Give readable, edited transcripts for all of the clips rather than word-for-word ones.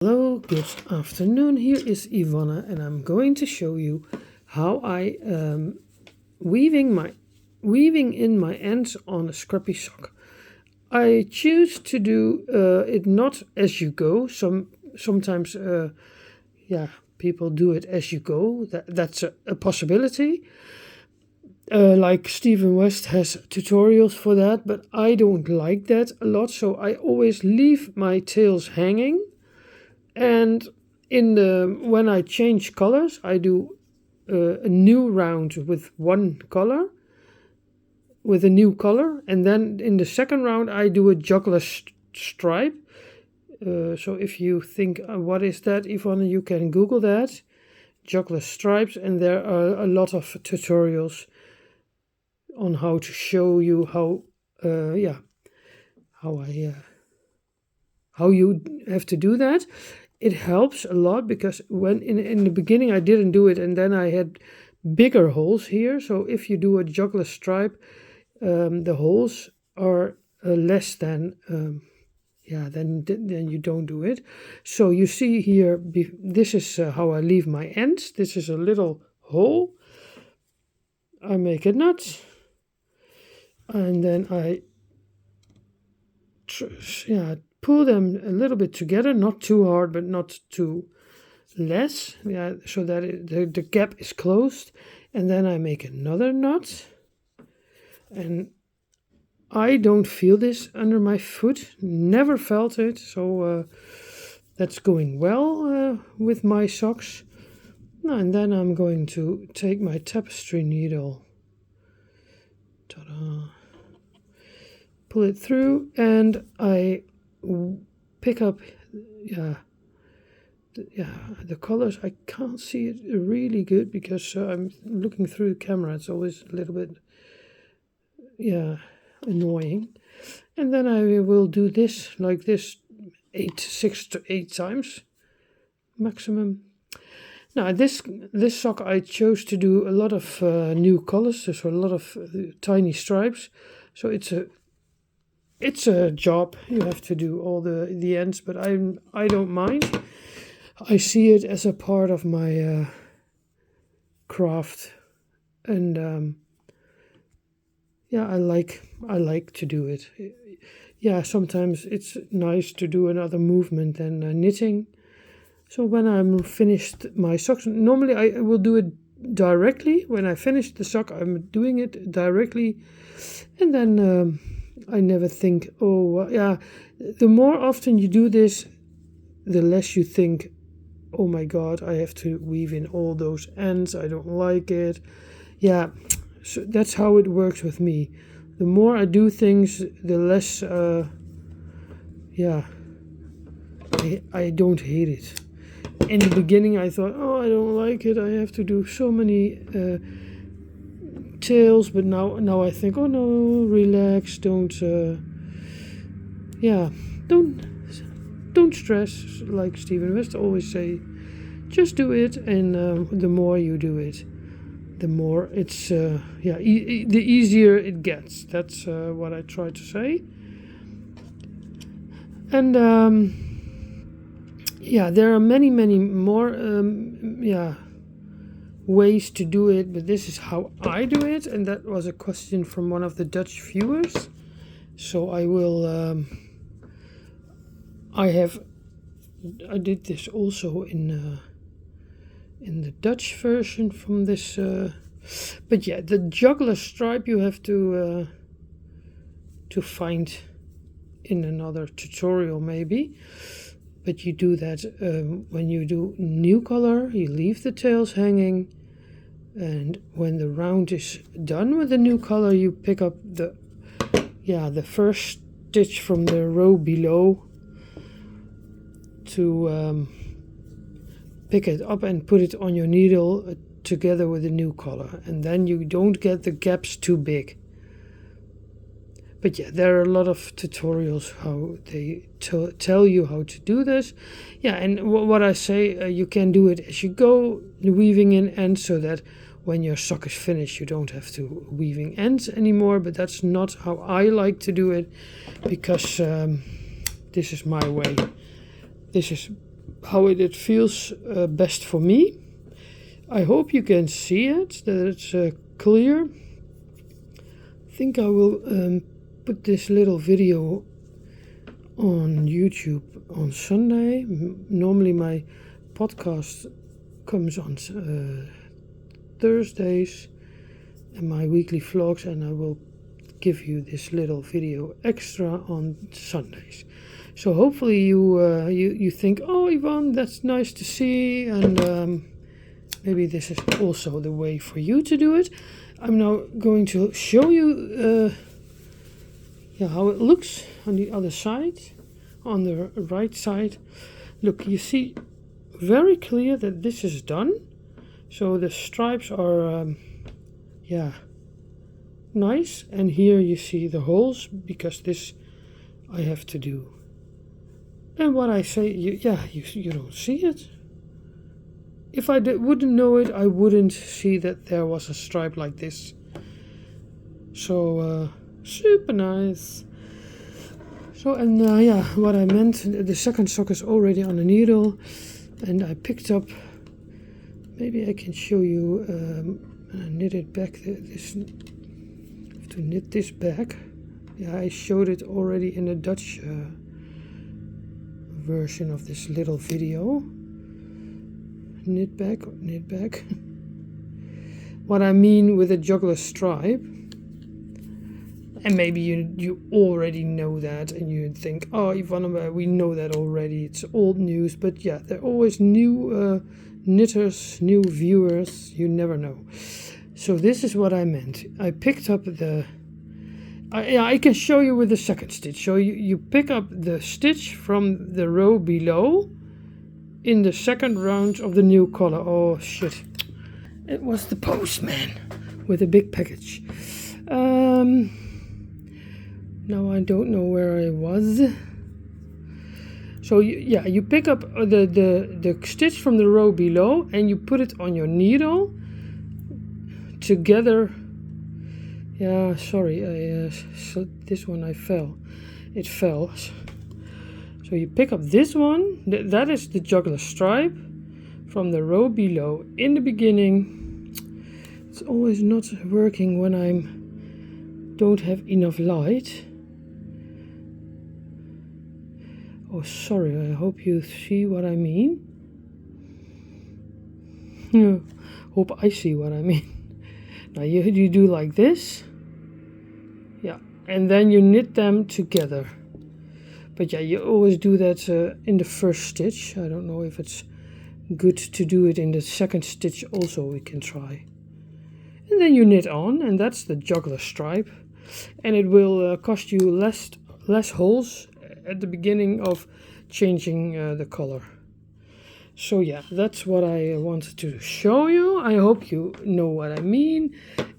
Hello, good afternoon. Here is Ivonne, and I'm going to show you how I weaving in my ends on a scrappy sock. I choose to do it not as you go. Sometimes people do it as you go. That's a possibility. Like Stephen West has tutorials for that, but I don't like that a lot. So I always leave my tails hanging. And when I change colors, I do a new round with one color, with a new color, and then in the second round I do a juggler stripe. So if you think, what is that, Ivonne, you can Google that, juggler stripes, and there are a lot of tutorials on how to show you how you have to do that. It helps a lot because when in the beginning I didn't do it, and then I had bigger holes here. So if you do a juggler stripe, the holes are less than then you don't do it. So you see here, this is how I leave my ends. This is a little hole. I make a knot, and then I pull them a little bit together, not too hard, but not too less, so that the gap is closed. And then I make another knot, and I don't feel this under my foot, never felt it, so that's going well with my socks. And then I'm going to take my tapestry needle, pull it through, and I pick up the colors. I can't see it really good because I'm looking through the camera. It's always a little bit annoying. And then I will do this like this 6 to 8 times maximum. Now this sock I chose to do a lot of new colors, so a lot of tiny stripes. So it's a job. You have to do all the ends, but I don't mind. I see it as a part of my craft, and I like to do it. Sometimes it's nice to do another movement than knitting. So when I'm finished my socks, normally I will do it directly. When I finish the sock, I'm doing it directly, and then I never think, the more often you do this, the less you think, oh my God, I have to weave in all those ends, I don't like it. So that's how it works with me. The more I do things, the less, I don't hate it. In the beginning I thought, I don't like it, I have to do so many tails, but now I think, oh no, relax, don't stress, like Stephen West always say. Just do it, and the more you do it, the more it's the easier it gets. That's what I try to say. And there are many more ways to do it, but this is how I do it. And that was a question from one of the Dutch viewers, so I will I did this also in the Dutch version from this, but the juggler stripe you have to find in another tutorial maybe. But you do that when you do new color, you leave the tails hanging, and when the round is done with the new color, you pick up the first stitch from the row below to pick it up and put it on your needle together with the new color, and then you don't get the gaps too big. But there are a lot of tutorials how they tell you how to do this. And what I say, you can do it as you go, weaving in ends, so that when your sock is finished you don't have to weaving ends anymore. But that's not how I like to do it, because this is my way. This is how it feels best for me. I hope you can see it, that it's clear. I think I will put this little video on YouTube on Sunday. Normally my podcast comes on Thursdays and my weekly vlogs, and I will give you this little video extra on Sundays. So hopefully you think, oh Ivonne, that's nice to see, and maybe this is also the way for you to do it. I'm now going to show you how it looks on the other side, on the right side. Look, you see very clear that this is done. So the stripes are nice, and here you see the holes, because this I have to do. And what I say, you don't see it. If I wouldn't know it, I wouldn't see that there was a stripe like this. So super nice. So, and what I meant, the second sock is already on the needle, and I picked up, maybe I can show you, I knit it back, to knit this back. Yeah, I showed it already in the Dutch version of this little video. Knit back. What I mean with a juggler stripe, and maybe you already know that, and you think, oh Ivonne, we know that already, it's old news, but yeah, there are always new knitters, new viewers, you never know. So this is what I meant. I picked up I can show you with the second stitch. So you pick up the stitch from the row below in the second round of the new color. Oh shit, it was the postman with a big package. Now I don't know where I was. So you pick up the stitch from the row below, and you put it on your needle together. Yeah, sorry, so this one it fell. So you pick up this one, that is the juggler stripe from the row below in the beginning. It's always not working when I don't have enough light. Oh, sorry, I hope you see what I mean. Hope I see what I mean. Now you do like this. Yeah, and then you knit them together. But yeah, you always do that in the first stitch. I don't know if it's good to do it in the second stitch also, we can try. And then you knit on, and that's the juggler stripe. And it will cost you less holes at the beginning of changing the color. So yeah, that's what I wanted to show you. I hope you know what I mean.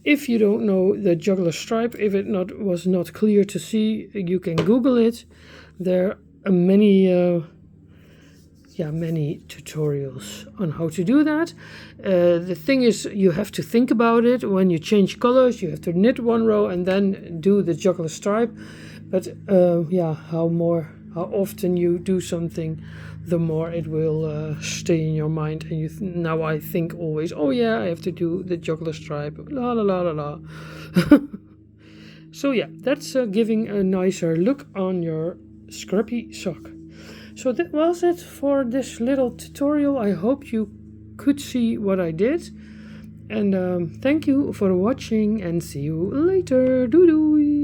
If you don't know the juggler stripe, if it was not clear to see, you can Google it. There are many tutorials on how to do that. The thing is, you have to think about it. When you change colors, you have to knit one row and then do the juggler stripe. But how often you do something, the more it will stay in your mind. And now I think always, oh yeah, I have to do the juggler stripe, la la la la la. So yeah, that's giving a nicer look on your scrappy sock. So that was it for this little tutorial. I hope you could see what I did. And thank you for watching, and see you later. Doei doei.